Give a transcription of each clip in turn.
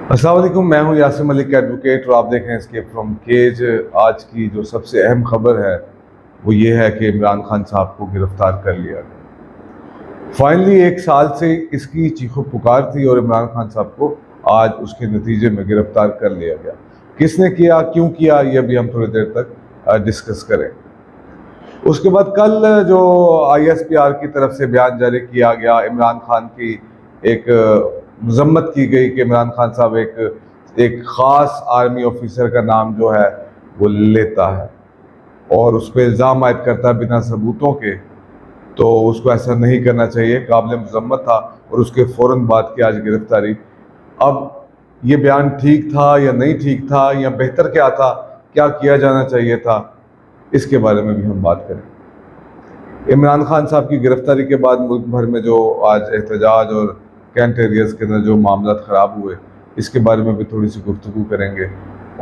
अस्सलाम वालेकुम, मैं हूं यासिर मलिक एडवोकेट और आप देख रहे हैं एस्केप फ्रॉम केज। आज की जो सबसे अहम खबर है वो ये है कि इमरान खान साहब को गिरफ्तार कर लिया गया। फाइनली एक साल से इसकी चीखो पुकार थी और इमरान खान साहब को आज उसके नतीजे में गिरफ्तार कर लिया गया। किसने किया, क्यों किया, ये भी हम थोड़ी देर तक डिस्कस करें। उसके बाद कल जो ISPR की तरफ से बयान जारी किया गया, इमरान खान की एक मजम्मत की गई कि इमरान खान साहब एक ख़ास आर्मी ऑफिसर का नाम जो है वो लेता है और उस पर इल्ज़ाम आयद करता है बिना सबूतों के, तो उसको ऐसा नहीं करना चाहिए, काबिल मजम्मत था। और उसके फ़ौरन बाद की आज गिरफ्तारी। अब ये बयान ठीक था या नहीं ठीक था, या बेहतर क्या था, क्या किया जाना चाहिए था, इसके बारे में भी हम बात करें। इमरान खान साहब की गिरफ्तारी के बाद मुल्क भर में जो आज एहतजाज और कैंट एरियाज के अंदर जो मामला ख़राब हुए, इसके बारे में भी थोड़ी सी गुफ्तगू करेंगे।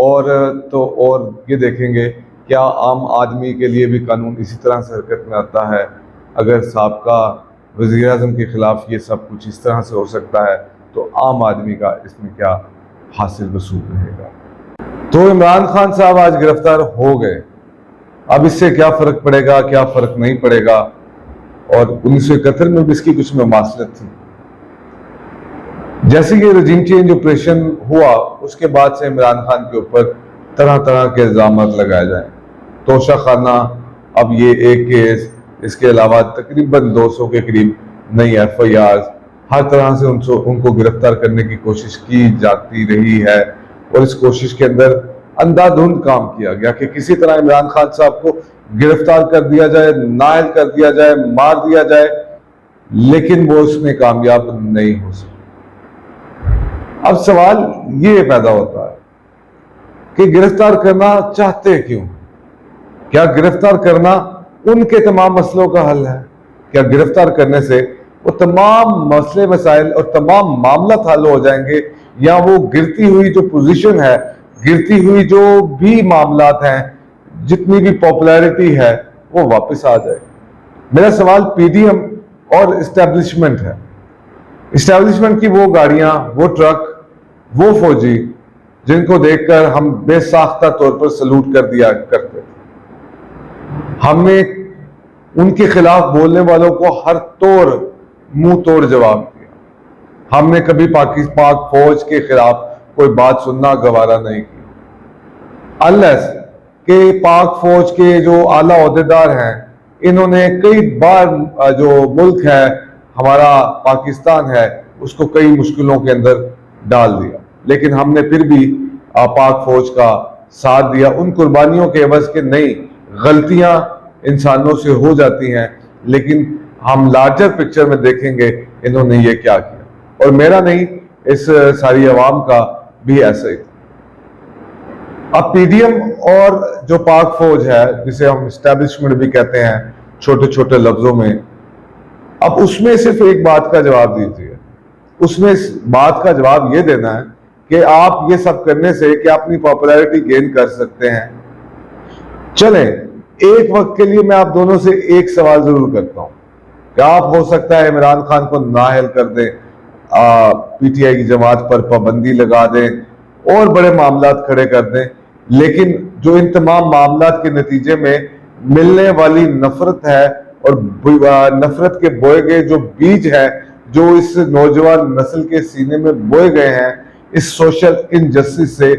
और ये देखेंगे क्या आम आदमी के लिए भी कानून इसी तरह से हरकत में आता है। अगर साबका वज़ीर आज़म के ख़िलाफ़ ये सब कुछ इस तरह से हो सकता है तो आम आदमी का इसमें क्या हासिल वसूल रहेगा। तो इमरान खान साहब आज गिरफ्तार हो गए। अब इससे क्या फ़र्क पड़ेगा, क्या फ़र्क नहीं पड़ेगा, और 1971 में भी इसकी कुछ ममासलत थी। जैसे ये रजीम चेंज ऑपरेशन हुआ उसके बाद से इमरान खान के ऊपर तरह तरह के इल्ज़ाम लगाए जाए। तोशा खाना, अब ये एक केस, इसके अलावा तकरीबन 200 के करीब नई FIRs, हर तरह से उनको गिरफ्तार करने की कोशिश की जाती रही है। और इस कोशिश के अंदर अंधाधुंध काम किया गया कि किसी तरह इमरान खान साहब को गिरफ्तार कर दिया जाए, नाअहल कर दिया जाए, मार दिया जाए, लेकिन वो उसमें कामयाब नहीं हो सके। अब सवाल ये पैदा होता है कि गिरफ्तार करना चाहते क्यों? क्या गिरफ्तार करना उनके तमाम मसलों का हल है? क्या गिरफ्तार करने से वो तमाम मसले मसाइल और तमाम मामला हल हो जाएंगे, या वो गिरती हुई जो पोजीशन है, गिरती हुई जो भी मामलात हैं, जितनी भी पॉपुलैरिटी है, वो वापस आ जाए? मेरा सवाल PDM और इस्टेब्लिशमेंट है। इस्टेब्लिशमेंट की वो गाड़ियां, वो ट्रक, वो फौजी जिनको देखकर हम बेसाख्ता तौर पर सलूट कर दिया करते थे। हमने उनके खिलाफ बोलने वालों को हर तौर मुंह तोड़ जवाब दिया। हमने कभी पाक फौज के खिलाफ कोई बात सुनना गवारा नहीं किया, अनलेस के पाक फौज के जो आला ओहदेदार हैं, इन्होंने कई बार जो मुल्क है हमारा पाकिस्तान है उसको कई मुश्किलों के अंदर डाल दिया, लेकिन हमने फिर भी पाक फौज का साथ दिया। उन कुर्बानियों के एवज के नहीं, गलतियां इंसानों से हो जाती हैं, लेकिन हम लार्जर पिक्चर में देखेंगे इन्होंने ये क्या किया। और मेरा नहीं, इस सारी अवाम का भी ऐसा ही। अब PDM और जो पाक फौज है, जिसे हम एस्टेब्लिशमेंट भी कहते हैं छोटे छोटे लफ्जों में, अब उसमें सिर्फ एक बात का जवाब दीजिए। उसमें इस बात का जवाब ये देना है कि आप ये सब करने से क्या अपनी पॉपुलैरिटी गेन कर सकते हैं। चलें, एक वक्त के लिए मैं आप दोनों से एक सवाल जरूर करता हूं कि आप हो सकता है इमरान खान को नाअहल कर दें, PTI की जमात पर पाबंदी लगा दें और बड़े मामलात खड़े कर दें, लेकिन जो इन तमाम मामलात के नतीजे में मिलने वाली नफरत है और नफरत के बोए गए जो बीज है, जो इस नौजवान नस्ल के सीने में बोए गए हैं, इस सोशल इनजस्टिस से,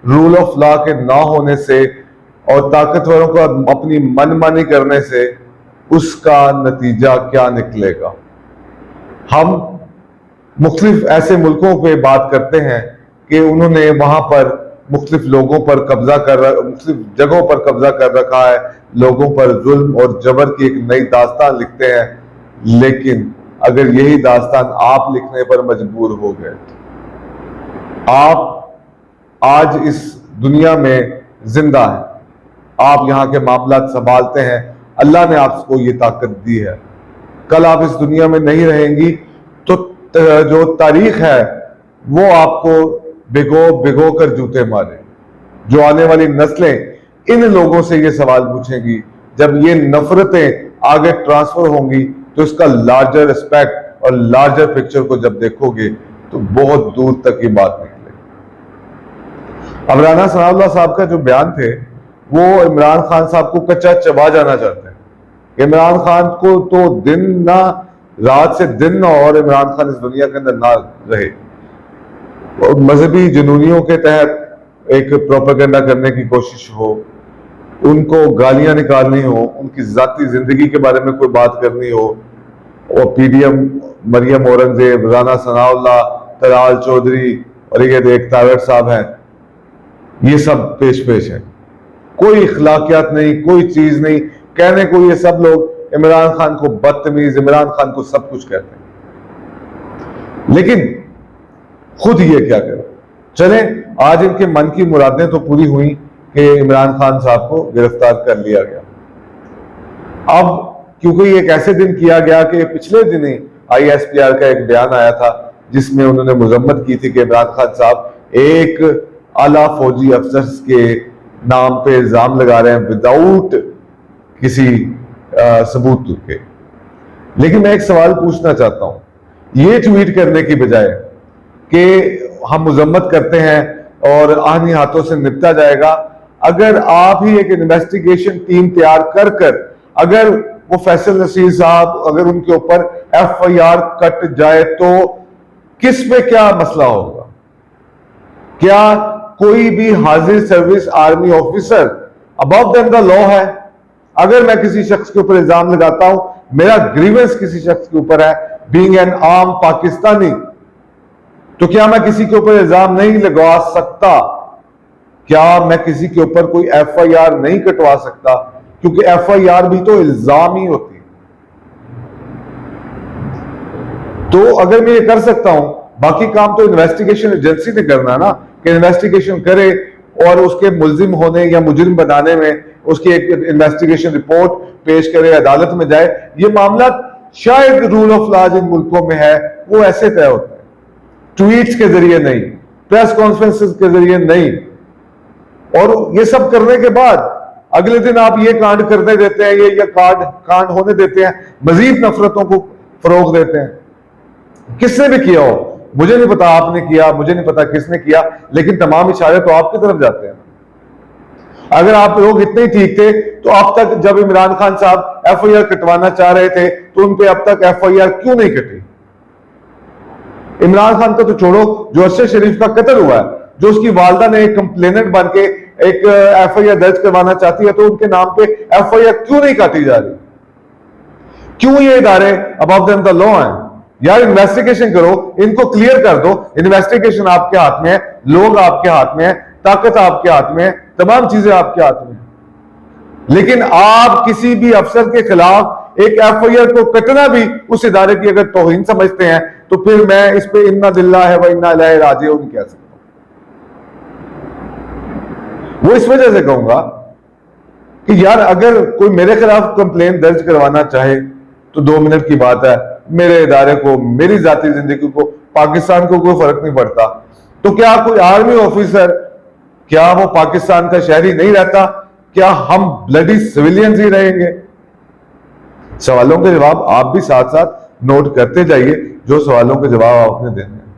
रूल ऑफ लॉ के ना होने से और ताकतवरों को अपनी मनमानी करने से, उसका नतीजा क्या निकलेगा। हम मुख्तलिफ ऐसे मुल्कों पे बात करते हैं कि उन्होंने वहां पर मुख्तलिफ लोगों पर कब्जा मुख्तलिफ जगहों पर कब्जा कर रखा है, लोगों पर जुल्म और जबर की एक नई दास्तान लिखते हैं, लेकिन अगर यही दास्तान आप लिखने पर मजबूर हो गए, आप आज इस दुनिया में जिंदा हैं, आप यहाँ के मामलात संभालते हैं, अल्लाह ने आपको ये ताकत दी है। कल आप इस दुनिया में नहीं रहेंगी तो जो तारीख है वो आपको भिगो भिगो कर जूते मारे। जो आने वाली नस्लें इन लोगों से ये सवाल पूछेंगी, जब ये नफरतें आगे ट्रांसफर होंगी तो इसका लार्जर एस्पेक्ट और लार्जर पिक्चर को जब देखोगे तो बहुत दूर तक की बात निकलेगी। अब राना सनाउल्लाह साहब का जो बयान थे वो इमरान खान साहब को कच्चा चबा जाना चाहते हैं। इमरान खान को तो दिन ना रात से दिन ना और इमरान खान इस दुनिया के अंदर ना रहे। मजहबी जुनूनियों के तहत एक प्रोपेगेंडा करने की कोशिश हो, उनको गालियां निकालनी हो, उनकी जाती जिंदगी के बारे में कोई बात करनी हो, और पीडीएम मरियम औरंगजेब, राना सनाउल्लाह, तलाल चौधरी और ये एक तारड़ साहब हैं, ये सब पेश पेश है। कोई इखलाकियात नहीं, कोई चीज नहीं। कहने को ये सब लोग इमरान खान को बदतमीज, इमरान खान को सब कुछ कहते हैं, लेकिन खुद ये क्या करें। चले, आज इनके मन की मुरादें तो पूरी हुई कि इमरान खान साहब को गिरफ्तार कर लिया गया। अब क्योंकि एक ऐसे दिन किया गया कि पिछले दिन ही ISPR का एक बयान आया था जिसमें उन्होंने मुजम्मत की थी कि इमरान खान साहब एक आला फौजी अफसर के नाम पे इल्जाम लगा रहे हैं विदाउट किसी सबूत के। लेकिन मैं एक सवाल पूछना चाहता हूं, ये ट्वीट करने की बजाय कि हम मुजम्मत करते हैं और आनी हाथों से निपटा जाएगा, अगर आप ही एक इन्वेस्टिगेशन टीम तैयार कर कर अगर वो फैसल नसीर साहब अगर उनके ऊपर FIR कट जाए तो किस पे क्या मसला होगा? क्या कोई भी हाजिर service army officer above than the law है? अगर मैं किसी शख्स के ऊपर इल्जाम लगाता हूं, मेरा ग्रीवेंस किसी शख्स के ऊपर है, बीइंग एन आर्म पाकिस्तानी, तो क्या मैं किसी के ऊपर इल्जाम नहीं लगा सकता? क्या मैं किसी के ऊपर कोई FIR नहीं कटवा सकता? क्योंकि FIR भी तो इल्जाम ही होती है। तो अगर मैं ये कर सकता हूं, बाकी काम तो इन्वेस्टिगेशन एजेंसी ने करना ना, कि इन्वेस्टिगेशन करे और उसके मुल्जिम होने या मुजरिम बनाने में उसकी एक इन्वेस्टिगेशन रिपोर्ट पेश करे, अदालत में जाए। ये मामला शायद रूल ऑफ लॉ जिन मुल्कों में है वो ऐसे तय होता है, ट्वीट्स के जरिए नहीं, प्रेस कॉन्फ्रेंसेस के जरिए नहीं। और ये सब करने के बाद अगले दिन आप ये कांड करने देते हैं, ये कांड होने देते हैं, मजीद नफरतों को फरोग देते हैं। किसने भी किया हो, मुझे नहीं पता आपने किया, मुझे नहीं पता किसने किया, लेकिन तमाम इशारे तो आपकी तरफ जाते हैं। अगर आप लोग इतने ही ठीक थे तो अब तक जब इमरान खान साहब FIR कटवाना चाह रहे थे तो उन पे अब तक FIR क्यों नहीं कटी? इमरान खान का तो छोड़ो, जो अरशद शरीफ का कत्ल हुआ है, जो उसकी वालदा ने एक कंप्लेनेंट बन के एक FIR दर्ज करवाना चाहती है, तो उनके नाम पे FIR क्यों नहीं काटी जा रही? क्यों ये इदारे अबव देन द लॉ हैं? यार इन्वेस्टिगेशन करो, इनको क्लियर कर दो। इन्वेस्टिगेशन आपके हाथ में है, लोग आपके हाथ में है, ताकत आपके हाथ में है, तमाम चीजें आपके हाथ में है। लेकिन आप किसी भी अफसर के खिलाफ एक FIR को कटना भी उस इदारे की अगर तौहीन समझते हैं तो फिर मैं इस पे इन्ना लिल्लाहि व इन्ना इलैहि राजिऊन नहीं कह सकता। वो इस वजह से कहूंगा कि यार अगर कोई मेरे खिलाफ कंप्लेन दर्ज करवाना चाहे तो 2 मिनट की बात है, मेरे इदारे को, मेरी जाती जिंदगी को, पाकिस्तान को कोई फर्क नहीं पड़ता। तो क्या कोई आर्मी ऑफिसर, क्या वो पाकिस्तान का शहरी नहीं रहता? क्या हम ब्लडी सिविलियंस ही रहेंगे? सवालों के जवाब आप भी साथ साथ नोट करते जाइए, जो सवालों के जवाब आपने देने हैं।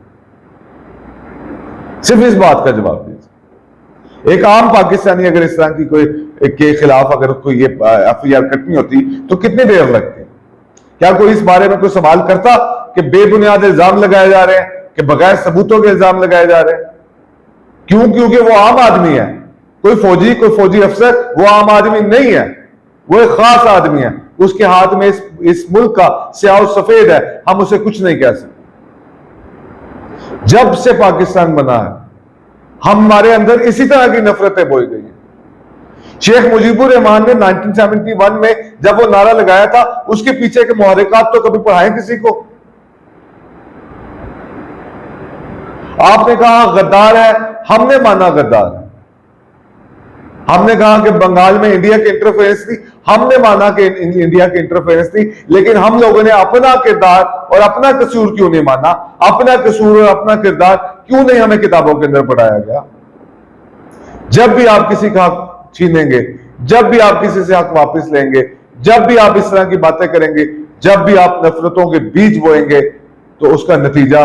सिर्फ इस बात का जवाब दीजिए। एक आम पाकिस्तानी अगर इस तरह की कोई के खिलाफ अगर कोई ये FIR कटनी होती तो कितनी देर लगती? क्या कोई इस बारे में कोई सवाल करता कि बेबुनियाद इल्जाम लगाए जा रहे हैं, कि बगैर सबूतों के इल्जाम लगाए जा रहे हैं? क्यों? क्योंकि वो आम आदमी है। कोई फौजी अफसर वो आम आदमी नहीं है, वो एक खास आदमी है। उसके हाथ में इस मुल्क का स्याह और सफेद है, हम उसे कुछ नहीं कह सकते। जब से पाकिस्तान बना है हमारे अंदर इसी तरह की नफरतें बोई गई हैं। शेख मुजीबुर रहमान ने 1971 में जब वो नारा लगाया था, उसके पीछे के मुहर्रिकात तो कभी पढ़ाए किसी को? आपने कहा गद्दार है, हमने माना गद्दार है। हमने कहा कि बंगाल में इंडिया की इंटरफेरेंस थी, हमने माना कि इंडिया की इंटरफेरेंस थी, लेकिन हम लोगों ने अपना किरदार और अपना कसूर क्यों नहीं माना? अपना कसूर और अपना किरदार क्यों नहीं हमें किताबों के अंदर पढ़ाया गया? जब भी आप किसी का हक छीनेंगे, जब भी आप किसी से हक वापस लेंगे, जब भी आप इस तरह की बातें करेंगे, जब भी आप नफरतों के बीज बोएंगे, तो उसका नतीजा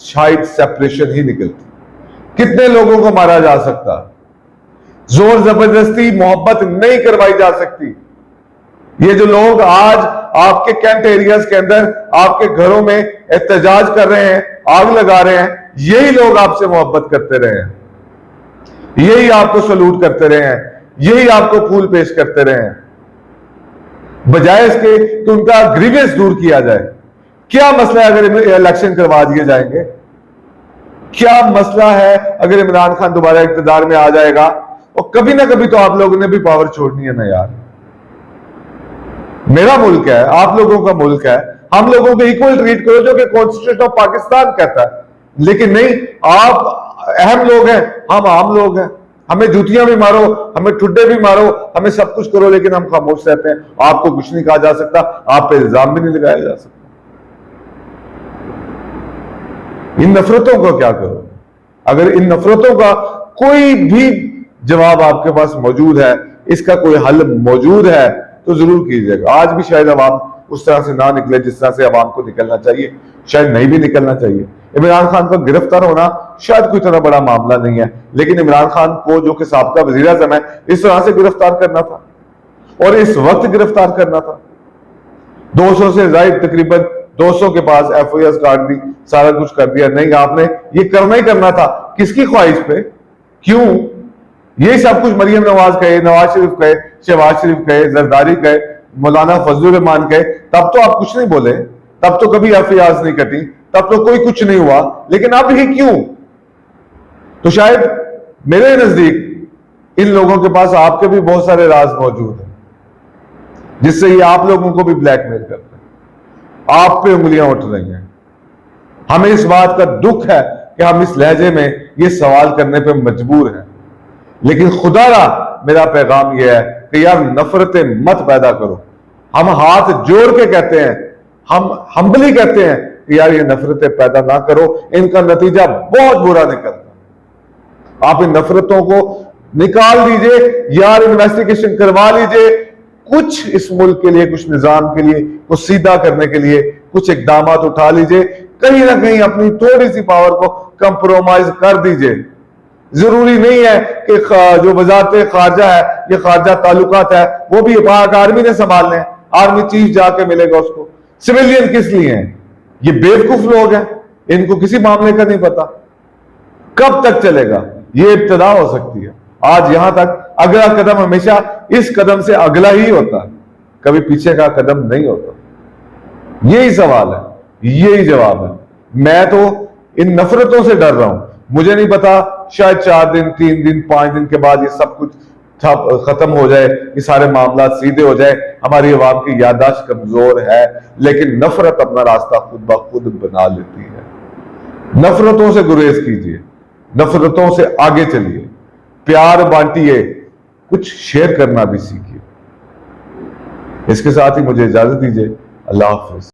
शायद सेपरेशन ही निकलती। कितने लोगों को मारा जा सकता, जोर जबरदस्ती मोहब्बत नहीं करवाई जा सकती। ये जो लोग आज आपके कैंट एरियाज के अंदर आपके घरों में एहतजाज कर रहे हैं, आग लगा रहे हैं, यही लोग आपसे मोहब्बत करते रहे हैं, यही आपको सलूट करते रहे हैं, यही आपको फूल पेश करते रहे हैं, बजाय इसके कि उनका ग्रीवेंस दूर किया जाए। क्या मसला है अगर इलेक्शन करवा दिए जाएंगे? क्या मसला है अगर इमरान खान दोबारा इक्तदार में आ जाएगा? और कभी ना कभी तो आप लोगों ने भी पावर छोड़नी है ना यार। मेरा मुल्क है, आप लोगों का मुल्क है, हम लोगों को इक्वल ट्रीट करो जो कि कॉन्स्टिट्यूशन ऑफ पाकिस्तान कहता है। लेकिन नहीं, आप अहम लोग हैं, हम आम लोग हैं, हमें जूतियां भी मारो, हमें ठुड्डे भी मारो, हमें सब कुछ करो, लेकिन हम खामोश रहते हैं। आपको कुछ नहीं कहा जा सकता, आप पे इल्जाम भी नहीं लगाया जा सकता। इन नफरतों को क्या करो? अगर इन नफरतों का कोई भी जवाब आपके पास मौजूद है, इसका कोई हल मौजूद है, तो जरूर कीजिएगा। आज भी शायद अवाम उस तरह से ना निकले जिस तरह से अवाम को निकलना चाहिए, शायद नहीं भी निकलना चाहिए। इमरान खान का गिरफ्तार होना शायद कोई इतना बड़ा मामला नहीं है, लेकिन इमरान खान को जो कि साबका वजीर आज़म है, इस तरह से गिरफ्तार करना था और इस वक्त गिरफ्तार करना था। 200 से ज्यादा, तकरीबन 200 के पास FIR काट दी, सारा कुछ कर दिया। नहीं, आपने ये करना ही करना था। किसकी ख्वाहिश पे? क्यों? ये सब कुछ मरियम नवाज कहे, नवाज शरीफ कहे, शहबाज शरीफ कहे, जरदारी कहे, मौलाना फजलुर रहमान कहे, तब तो आप कुछ नहीं बोले, तब तो कभी FIR नहीं कटी, तब तो कोई कुछ नहीं हुआ। लेकिन अब ही क्यों? तो शायद मेरे नजदीक इन लोगों के पास आपके भी बहुत सारे राज मौजूद हैं, जिससे ये आप लोगों को भी ब्लैकमेल करते हैं, आप पे उंगलियां उठ रही हैं। हमें इस बात का दुख है कि हम इस लहजे में ये सवाल करने पे मजबूर हैं, लेकिन खुदारा मेरा पैगाम यह है कि यार नफरतें मत पैदा करो। हम हाथ जोड़ के कहते हैं, हम हम्बली कहते हैं कि यार ये नफरतें पैदा ना करो, इनका नतीजा बहुत बुरा निकलता। आप इन नफरतों को निकाल दीजिए यार, इन्वेस्टिगेशन करवा लीजिए, कुछ इस मुल्क के लिए, कुछ निजाम के लिए, कुछ सीधा करने के लिए कुछ इकदाम उठा लीजिए। कहीं ना कहीं अपनी थोड़ी सी पावर को कंप्रोमाइज कर दीजिए। जरूरी नहीं है कि जो वजारत खारजा है, ये खारजा ताल्लुकात है, वो भी पाक आर्मी ने संभालने हैं, आर्मी चीफ जाके मिलेगा उसको। सिविलियन किस लिए हैं? ये बेवकूफ लोग हैं, इनको किसी मामले का नहीं पता। कब तक चलेगा? ये इब्तिदा हो सकती है। आज यहां तक, अगला कदम हमेशा इस कदम से अगला ही होता है, कभी पीछे का कदम नहीं होता। यही सवाल है, यही जवाब है। मैं तो इन नफरतों से डर रहा हूं। मुझे नहीं पता, शायद 4 दिन, 3 दिन, 5 दिन के बाद ये सब कुछ खत्म हो जाए, ये सारे मामला सीधे हो जाए। हमारी आवाम की याददाश्त कमजोर है, लेकिन नफरत अपना रास्ता खुद ब खुद बना लेती है। नफरतों से गुरेज कीजिए, नफरतों से आगे चलिए, प्यार बांटिए, कुछ शेयर करना भी सीखिए। इसके साथ ही मुझे इजाजत दीजिए। अल्लाह हाफिज।